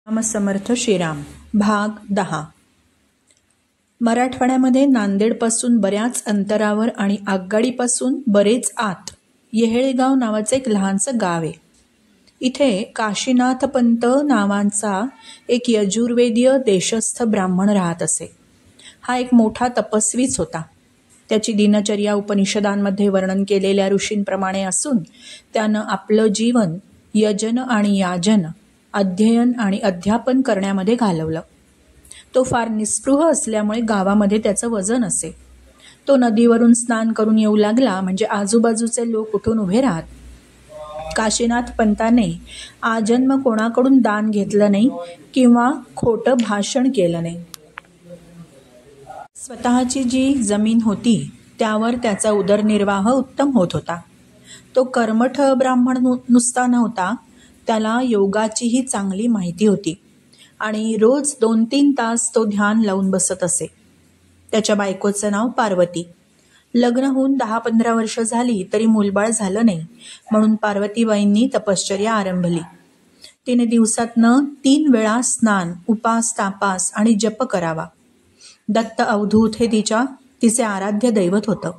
राम समर्थ श्रीराम भाग 10. मराठवाड्यामध्ये नांदेडपासून बऱ्याच अंतरावर आणि आगगाडीपासून बरेच आत येहेळेगाव नावाचं एक लहानसं गाव आहे. इथे काशीनाथ पंत नावांचा एक यजुर्वेदीय देशस्थ ब्राह्मण राहत असे. हा एक मोठा तपस्वीच होता. त्याची दिनचर्या उपनिषदांमध्ये वर्णन केलेल्या ऋषींप्रमाणे असून त्यानं आपलं जीवन यजन आणि याजन, अध्ययन आणि अध्यापन करण्यामध्ये घालवलं. तो फार निस्पृह असल्यामुळे गावामध्ये त्याचं वजन असे. तो नदीवरून स्नान करून येऊ लागला म्हणजे आजूबाजूचे लोक उठून उभे राहत. काशीनाथ पंताने आजन्म कोणाकडून दान घेतलं नाही किंवा खोटं भाषण केलं नाही. स्वतःची जी जमीन होती त्यावर त्याचा उदरनिर्वाह उत्तम होत होता. तो कर्मठ ब्राह्मण नुसता नव्हता, त्याला योगाचीही चांगली माहिती होती आणि रोज 2-3 तास तो ध्यान लावून बसत असे. त्याच्या बायकोचं नाव पार्वती. लग्न होऊन 10-15 वर्ष झाली तरी मूलबाळ झालं नाही, म्हणून पार्वतीबाईंनी तपश्चर्या आरंभली. तिने दिवसातनं 3 वेळा स्नान, उपास, तापास आणि जप करावा. दत्त अवधूत हे तिचे आराध्य दैवत होतं.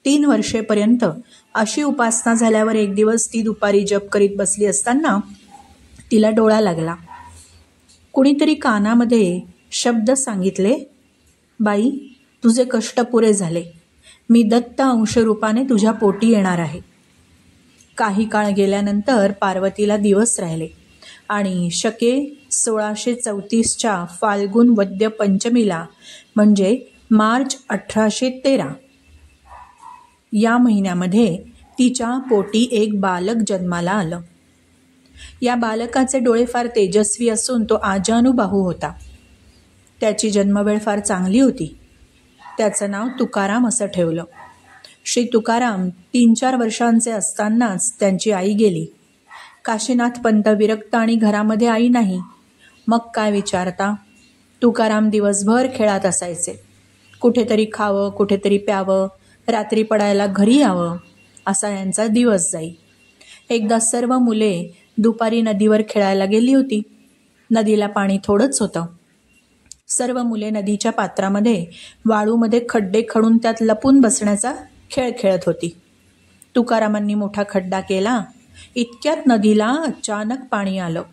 3 वर्षेपर्यंत अशी उपासना झाल्यावर एक दिवस ती दुपारी जप करीत बसली असताना तिला डोळा लागला. कुणीतरी कानामध्ये शब्द सांगितले, बाई, तुझे कष्ट पुरे झाले. मी दत्त अंशरूपाने तुझ्या पोटी येणार आहे. काही काळ गेल्यानंतर पार्वतीला दिवस राहिले आणि शके 1634च्या फाल्गुन वद्य पंचमीला म्हणजे मार्च 1813 या महिन्यामध्ये तिच्या पोटी एक बालक जन्माला आलं. या बालकाचे डोळे फार तेजस्वी असून तो आजानुबाहू होता. त्याची जन्मवेळ फार चांगली होती. त्याचं नाव तुकाराम असं ठेवलं. श्री तुकाराम 3-4 वर्षांचे असतानाच त्यांची आई गेली. काशीनाथ पंत विरक्त आणि घरामध्ये आई नाही. मग काय विचारता, तुकाराम दिवसभर खेळात असायचे. कुठेतरी खावं, कुठेतरी प्यावं, रात्री पडायला घरी यावं, असा यांचा दिवस जाई. एकदा सर्व मुले दुपारी नदीवर खेळायला गेली होती. नदीला पाणी थोडंच होतं. सर्व मुले नदीच्या पात्रामध्ये वाळूमध्ये खड्डे खडून त्यात लपून बसण्याचा खेळ खेळत होती. तुकारामांनी मोठा खड्डा केला. इतक्यात नदीला अचानक पाणी आलं.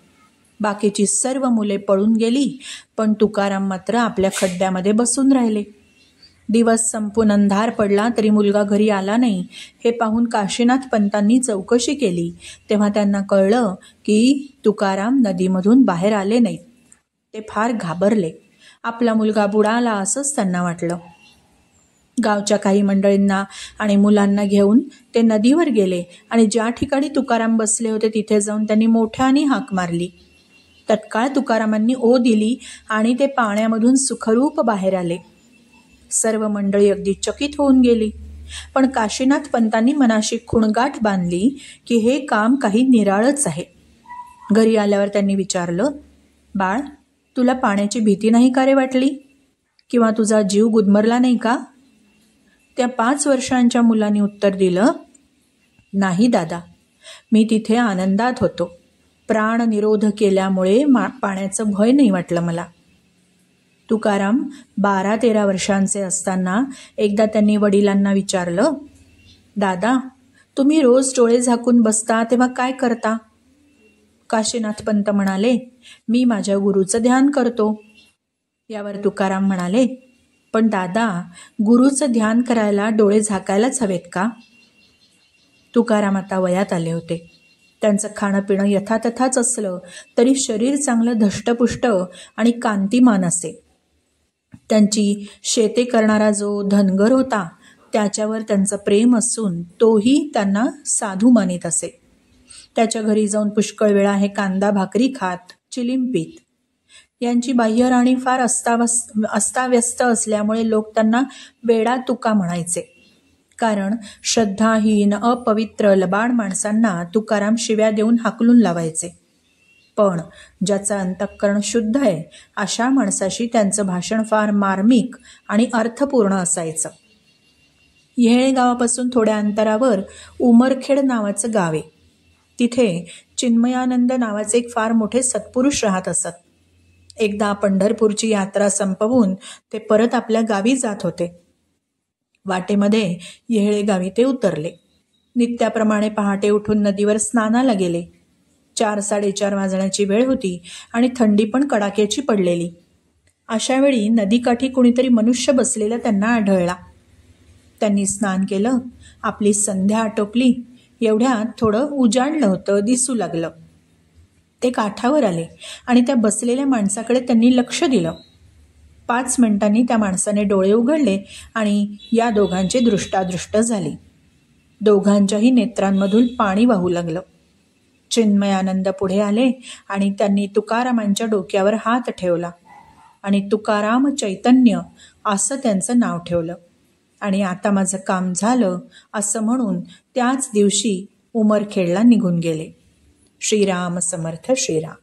बाकीची सर्व मुले पळून गेली, पण तुकाराम मात्र आपल्या खड्ड्यामध्ये बसून राहिले. दिवस संपून अंधार पडला तरी मुलगा घरी आला नाही. हे पाहून काशीनाथ पंतांनी चौकशी केली तेव्हा त्यांना कळलं की तुकाराम नदीमधून बाहेर आले नाहीत. ते फार घाबरले. आपला मुलगा बुडाला असंच त्यांना वाटलं. गावच्या काही मंडळींना आणि मुलांना घेऊन ते नदीवर गेले आणि ज्या ठिकाणी तुकाराम बसले होते तिथे जाऊन त्यांनी मोठ्याने हाक मारली. तत्काळ तुकारामांनी ओ दिली आणि ते पाण्यामधून सुखरूप बाहेर आले. सर्व मंडळी अगदी चकित होऊन गेली. पण काशीनाथ पंतांनी मनाशी खुणगाठ बांधली की हे काम काही निराळच आहे. घरी आल्यावर त्यांनी विचारलं, बाळ, तुला पाण्याची भीती नाही का रे वाटली? किंवा तुझा जीव गुदमरला नाही का? त्या 5 वर्षांच्या मुलाने उत्तर दिलं, नाही दादा, मी तिथे आनंदात होतो. प्राणनिरोध केल्यामुळे पाण्याचं भय नाही वाटलं मला. तुकाराम 12-13 वर्षांचे असताना एकदा त्यांनी वडिलांना विचारलं, दादा, तुम्ही रोज डोळे झाकून बसता तेव्हा काय करता? काशीनाथ पंत म्हणाले, मी माझ्या गुरुचं ध्यान करतो. यावर तुकाराम म्हणाले, पण दादा, गुरुचं ध्यान करायला डोळे झाकायलाच हवेत का? तुकाराम आता वयात आले होते. त्यांचं खाणं पिणं यथातथाच असलं तरी शरीर चांगलं धष्टपुष्ट आणि कांतिमान असे. त्यांची शेते करणारा जो धनगर होता त्याच्यावर त्यांचं प्रेम असून तोही त्यांना साधू मानित असे. त्याच्या घरी जाऊन पुष्कळ वेळा हे कांदा भाकरी खात, चिलीम पीत. यांची बाह्यराणी फार अस्ताव्यस्त असल्यामुळे लोक त्यांना वेडा तुका म्हणायचे. कारण श्रद्धाहीन, अपवित्र, लबाड माणसांना तुकाराम शिव्या देऊन हाकलून लावायचे. पण ज्याचं अंतःकरण शुद्ध आहे अशा माणसाशी त्यांचं भाषण फार मार्मिक आणि अर्थपूर्ण असायचं. येहेळे गावापासून थोड्या अंतरावर उमरखेड नावाचं गाव आहे. तिथे चिन्मयानंद नावाचे एक फार मोठे सत्पुरुष राहत असत. एकदा पंढरपूरची यात्रा संपवून ते परत आपल्या गावी जात होते. वाटेमध्ये येहळे गावी ते उतरले. नित्याप्रमाणे पहाटे उठून नदीवर स्नानाला गेले. 4-4:30 वाजण्याची वेळ होती आणि थंडी पण कडाक्याची पडलेली. अशा वेळी नदीकाठी कुणीतरी मनुष्य बसलेला त्यांना आढळला. त्यांनी स्नान केलं, आपली संध्या आटोपली. एवढ्यात थोडं उजाडलं होतं, दिसू लागलं. ते काठावर आले आणि त्या बसलेल्या माणसाकडे त्यांनी लक्ष दिलं. 5 मिनिटांनी त्या माणसाने डोळे उघडले आणि या दोघांची दृष्टादृष्ट झाली. दोघांच्याही नेत्रांमधून पाणी वाहू लागलं. चिन्मयानंद पुढे आले आणि त्यांनी तुकारामांच्या डोक्यावर हात ठेवला आणि तुकाराम चैतन्य असं त्यांचं नाव ठेवलं आणि आता माझं काम झालं असं म्हणून त्याच दिवशी उमरखेडला निघून गेले. श्रीराम समर्थ. श्रीराम.